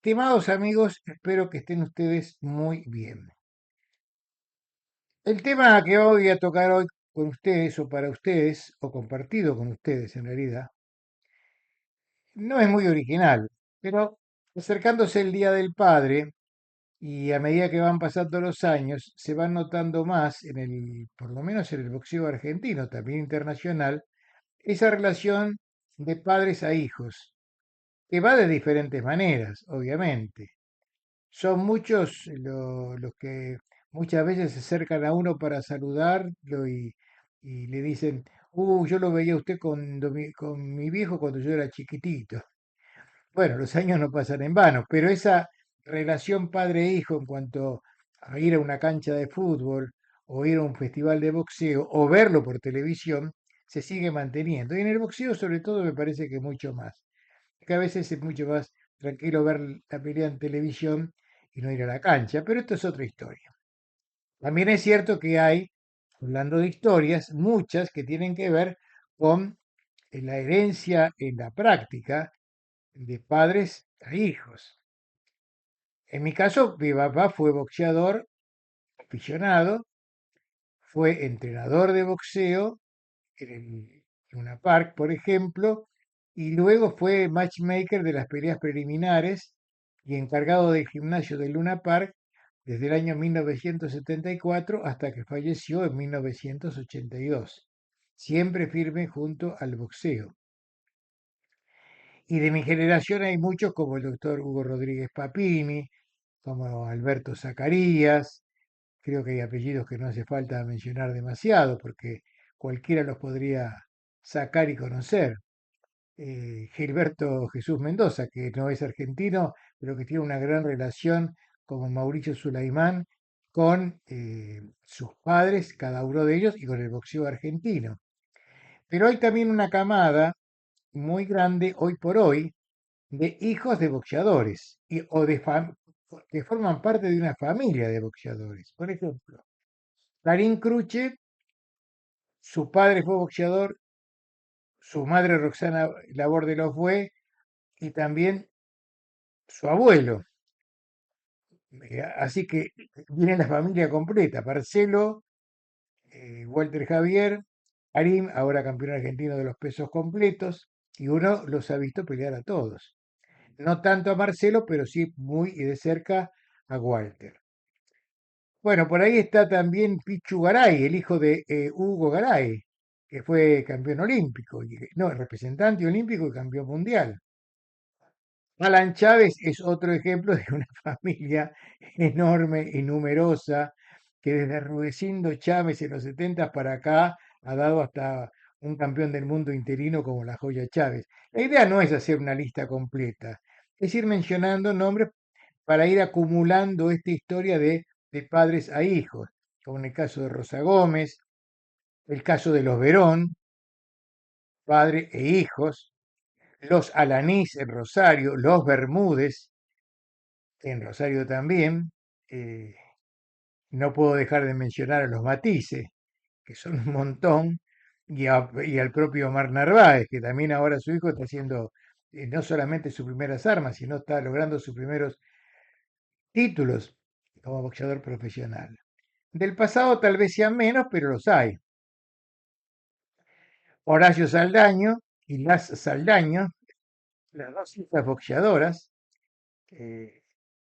Estimados amigos, espero que estén ustedes muy bien. El tema que voy a tocar hoy con ustedes o para ustedes, o compartido con ustedes en realidad, no es muy original, pero acercándose el Día del Padre y a medida que van pasando los años, se van notando más por lo menos en el boxeo argentino, también internacional, esa relación de padres a hijos, que va de diferentes maneras, obviamente. Son muchos los que muchas veces se acercan a uno para saludarlo y le dicen, yo lo veía a usted con mi viejo cuando yo era chiquitito. Bueno, los años no pasan en vano, pero esa relación padre-hijo en cuanto a ir a una cancha de fútbol o ir a un festival de boxeo o verlo por televisión, se sigue manteniendo. Y en el boxeo sobre todo me parece que mucho más, que a veces es mucho más tranquilo ver la pelea en televisión y no ir a la cancha, pero esto es otra historia. También es cierto que hay, hablando de historias, muchas que tienen que ver con la herencia en la práctica de padres a hijos. En mi caso, mi papá fue boxeador aficionado, fue entrenador de boxeo en Luna Park, por ejemplo, y luego fue matchmaker de las peleas preliminares y encargado del gimnasio de Luna Park desde el año 1974 hasta que falleció en 1982, siempre firme junto al boxeo. Y de mi generación hay muchos como el doctor Hugo Rodríguez Papini, como Alberto Zacarías, creo que hay apellidos que no hace falta mencionar demasiado porque cualquiera los podría sacar y conocer. Gilberto Jesús Mendoza, que no es argentino, pero que tiene una gran relación como Mauricio Sulaimán con sus padres, cada uno de ellos, y con el boxeo argentino. Pero hay también una camada muy grande hoy por hoy de hijos de boxeadores que forman parte de una familia de boxeadores. Por ejemplo, Karim Cruche, su padre fue boxeador, su madre Roxana Laborde lo fue, y también su abuelo. Así que viene la familia completa. Marcelo, Walter Javier, Karim, ahora campeón argentino de los pesos completos, y uno los ha visto pelear a todos. No tanto a Marcelo, pero sí muy de cerca a Walter. Bueno, por ahí está también Pichu Garay, el hijo de Hugo Garay, que fue campeón olímpico, no, representante olímpico y campeón mundial. Alan Chávez es otro ejemplo de una familia enorme y numerosa que desde Rudecindo Chávez en los 70 para acá ha dado hasta un campeón del mundo interino como la Joya Chávez. La idea no es hacer una lista completa, es ir mencionando nombres para ir acumulando esta historia de padres a hijos, como en el caso de Rosa Gómez, el caso de los Verón, padre e hijos, los Alanís en Rosario, los Bermúdez en Rosario también. eh, no puedo dejar de mencionar a los Matices, que son un montón, y al propio Omar Narváez, que también ahora su hijo está haciendo no solamente sus primeras armas, sino está logrando sus primeros títulos como boxeador profesional. Del pasado tal vez sean menos, pero los hay. Horacio Saldaño y Las Saldaño, las dos hijas boxeadoras, eh,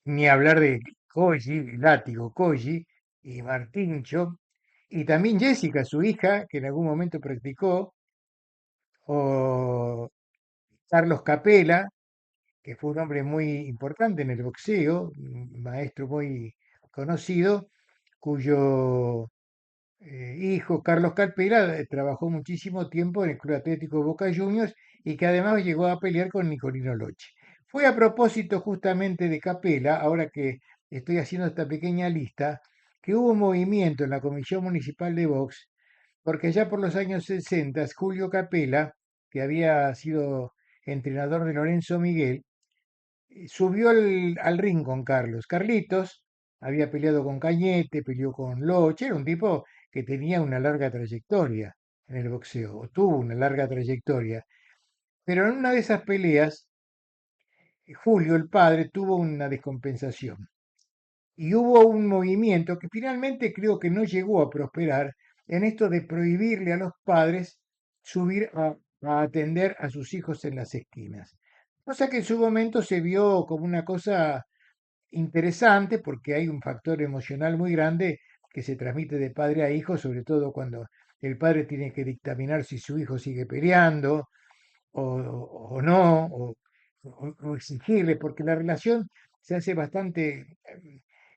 ni hablar de Koji, Látigo Koji y Martincho, y también Jessica, su hija, que en algún momento practicó, o Carlos Capela, que fue un hombre muy importante en el boxeo, un maestro muy conocido, cuyo hijo Carlos Capela trabajó muchísimo tiempo en el Club Atlético Boca Juniors y que además llegó a pelear con Nicolino Loche. Fue a propósito justamente de Capela, ahora que estoy haciendo esta pequeña lista, que hubo un movimiento en la Comisión Municipal de Box, porque ya por los años 60, Julio Capela, que había sido entrenador de Lorenzo Miguel, subió al ring con Carlos. Carlitos había peleado con Cañete, peleó con Loche, era un tipo que tenía una larga trayectoria en el boxeo, o tuvo una larga trayectoria. Pero en una de esas peleas, Julio, el padre, tuvo una descompensación y hubo un movimiento que finalmente creo que no llegó a prosperar en esto de prohibirle a los padres subir a atender a sus hijos en las esquinas. Cosa que en su momento se vio como una cosa interesante porque hay un factor emocional muy grande que se transmite de padre a hijo, sobre todo cuando el padre tiene que dictaminar si su hijo sigue peleando o no, o exigirle, porque la relación se hace bastante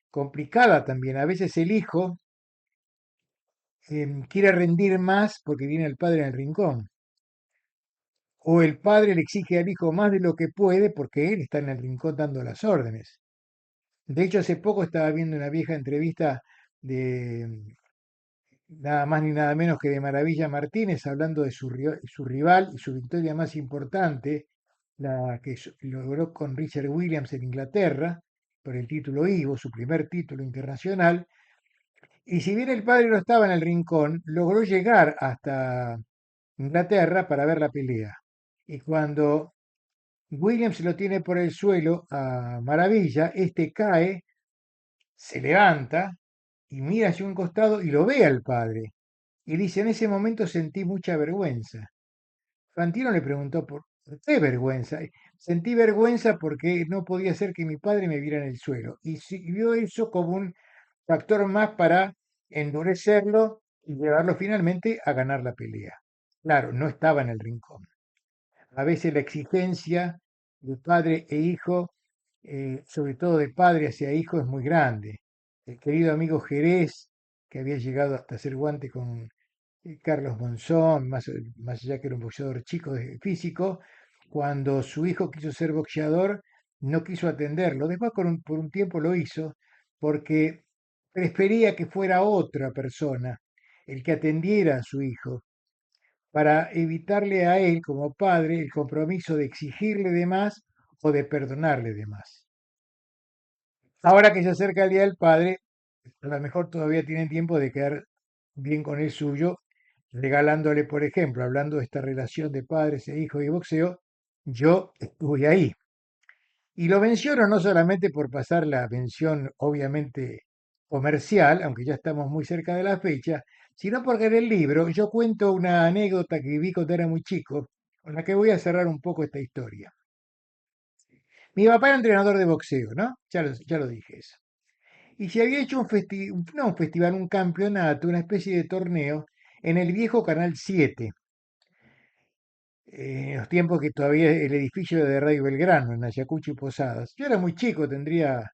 complicada también. A veces el hijo quiere rendir más porque tiene al padre en el rincón, o el padre le exige al hijo más de lo que puede porque él está en el rincón dando las órdenes. De hecho, hace poco estaba viendo una vieja entrevista de nada más ni nada menos que de Maravilla Martínez, hablando de su rival y su victoria más importante, la que logró con Richard Williams en Inglaterra, por el título Ivo, su primer título internacional. Y si bien el padre no estaba en el rincón, logró llegar hasta Inglaterra para ver la pelea. Y cuando Williams lo tiene por el suelo a Maravilla, este cae, se levanta y mira hacia un costado y lo ve al padre. Y dice, en ese momento sentí mucha vergüenza. Fantino le preguntó, ¿por qué vergüenza? Sentí vergüenza porque no podía ser que mi padre me viera en el suelo. Y vio eso como un factor más para endurecerlo y llevarlo finalmente a ganar la pelea. Claro, no estaba en el rincón. A veces la exigencia de padre e hijo, sobre todo de padre hacia hijo, es muy grande. El querido amigo Jerez, que había llegado hasta hacer guante con Carlos Monzón, más allá que era un boxeador chico de físico, cuando su hijo quiso ser boxeador, no quiso atenderlo. Después por un tiempo lo hizo porque prefería que fuera otra persona el que atendiera a su hijo para evitarle a él como padre el compromiso de exigirle de más o de perdonarle de más. Ahora que se acerca el Día del Padre, a lo mejor todavía tienen tiempo de quedar bien con el suyo, regalándole, por ejemplo, hablando de esta relación de padres e hijos y boxeo, yo estuve ahí. Y lo menciono no solamente por pasar la mención, obviamente, comercial, aunque ya estamos muy cerca de la fecha, sino porque en el libro yo cuento una anécdota que viví cuando era muy chico, con la que voy a cerrar un poco esta historia. Mi papá era entrenador de boxeo, ¿no? Ya lo dije eso. Y se había hecho no un festival, un campeonato, una especie de torneo en el viejo Canal 7, en los tiempos que todavía el edificio de Radio Belgrano, en Ayacucho y Posadas. Yo era muy chico, tendría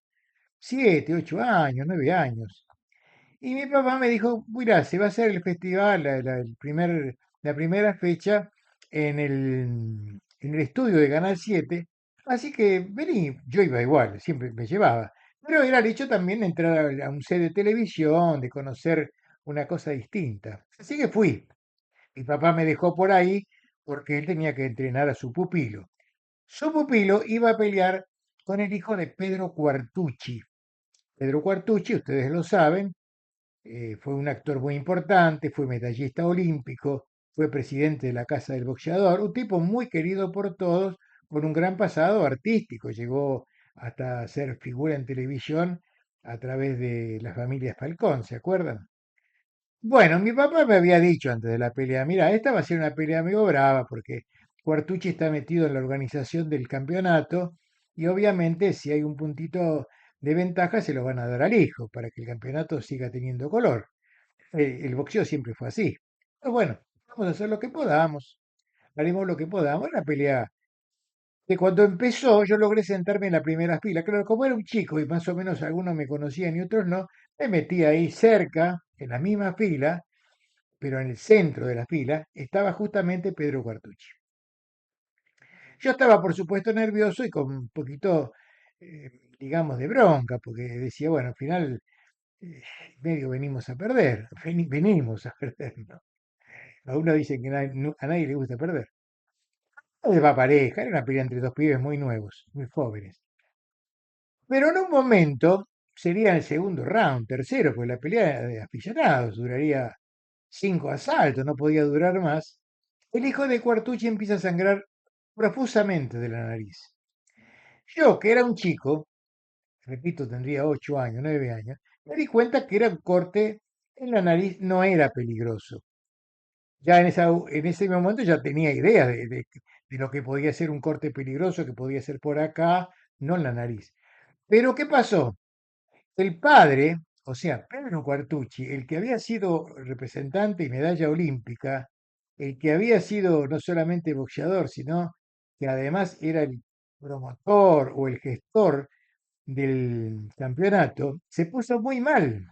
7, 8 años, 9 años. Y mi papá me dijo, mira, se va a hacer el festival, la primera fecha en el estudio de Canal 7, así que vení, yo iba igual, siempre me llevaba. Pero era el hecho también de entrar a un set de televisión, de conocer una cosa distinta. Así que fui. Mi papá me dejó por ahí porque él tenía que entrenar a su pupilo. Su pupilo iba a pelear con el hijo de Pedro Cuartucci. Pedro Cuartucci, ustedes lo saben, fue un actor muy importante, fue medallista olímpico, fue presidente de la Casa del Boxeador, un tipo muy querido por todos, con un gran pasado artístico. Llegó hasta ser figura en televisión a través de la familia Falcón, ¿se acuerdan? Bueno, mi papá me había dicho antes de la pelea, mira, esta va a ser una pelea medio brava porque Cuartucci está metido en la organización del campeonato y obviamente si hay un puntito de ventaja se lo van a dar al hijo para que el campeonato siga teniendo color. El boxeo siempre fue así. Pero bueno, vamos a hacer lo que podamos, haremos lo que podamos. Una pelea que cuando empezó yo logré sentarme en la primera fila. Claro, como era un chico y más o menos algunos me conocían y otros no, me metí ahí cerca, en la misma fila, pero en el centro de la fila estaba justamente Pedro Cuartucci. Yo estaba, por supuesto, nervioso y con un poquito, eh, digamos, de bronca, porque decía, bueno, al final eh, medio venimos a perder, venimos a perder, ¿no? A uno dice que a nadie le gusta perder. No va pareja, era una pelea entre dos pibes muy nuevos, muy jóvenes. Pero en un momento, sería el segundo round, tercero, porque la pelea era de aficionados, duraría 5 asaltos, no podía durar más. El hijo de Cuartucci empieza a sangrar profusamente de la nariz. Yo, que era un chico, repito, tendría 8 años, 9 años, me di cuenta que era un corte en la nariz, no era peligroso. Ya en ese momento ya tenía idea de lo que podía ser un corte peligroso, que podía ser por acá, no en la nariz. Pero ¿qué pasó? El padre, o sea, Pedro Quartucci, el que había sido representante y medalla olímpica, el que había sido no solamente boxeador, sino que además era el promotor o el gestor del campeonato, se puso muy mal.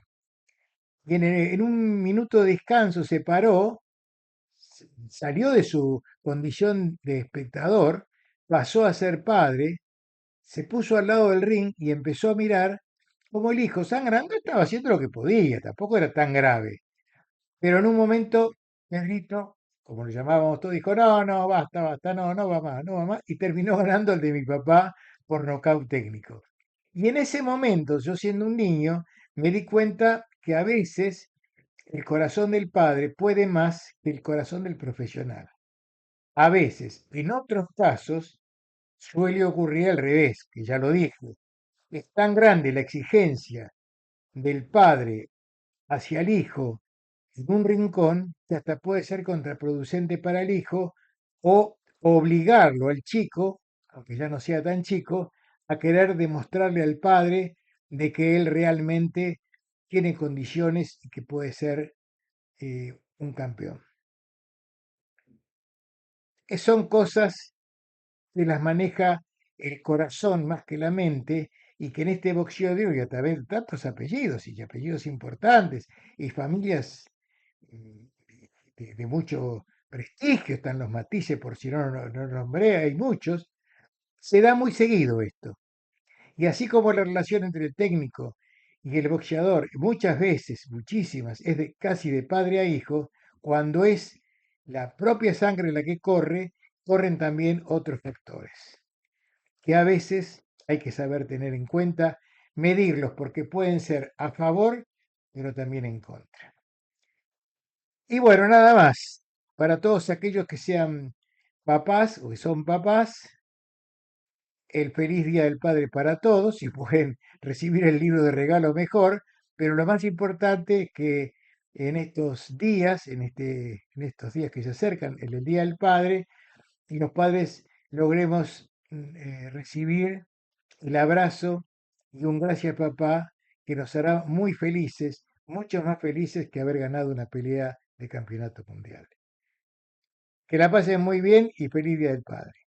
Y en un minuto de descanso se paró, salió de su condición de espectador, pasó a ser padre, se puso al lado del ring y empezó a mirar como el hijo sangrando estaba haciendo lo que podía, tampoco era tan grave. Pero en un momento, Pedrito, como lo llamábamos todos, dijo, no, no, basta, basta, no, no va más, no va más, y terminó ganando el de mi papá por nocaut técnico. Y en ese momento, yo siendo un niño, me di cuenta que a veces el corazón del padre puede más que el corazón del profesional. A veces, en otros casos, suele ocurrir al revés, que ya lo dije. Es tan grande la exigencia del padre hacia el hijo en un rincón que hasta puede ser contraproducente para el hijo o obligarlo al chico, aunque ya no sea tan chico, a querer demostrarle al padre de que él realmente tiene condiciones y que puede ser un campeón. Son cosas que las maneja el corazón más que la mente y que en este boxeo de hoy, a través de tantos apellidos y apellidos importantes y familias mm, de mucho prestigio, están los matices, por si no nombré, hay muchos, se da muy seguido esto. Y así como la relación entre el técnico y el boxeador, muchas veces, muchísimas, es de, casi de padre a hijo, cuando es la propia sangre la que corre, corren también otros factores que a veces hay que saber tener en cuenta, medirlos porque pueden ser a favor, pero también en contra. Y bueno, nada más. Para todos aquellos que sean papás o que son papás, el feliz Día del Padre para todos. Si pueden recibir el libro de regalo mejor, pero lo más importante es que en estos días, en estos días que se acercan, el Día del Padre, y los padres logremos recibir el abrazo y un gracias papá que nos hará muy felices, mucho más felices que haber ganado una pelea de campeonato mundial. Que la pasen muy bien y feliz Día del Padre.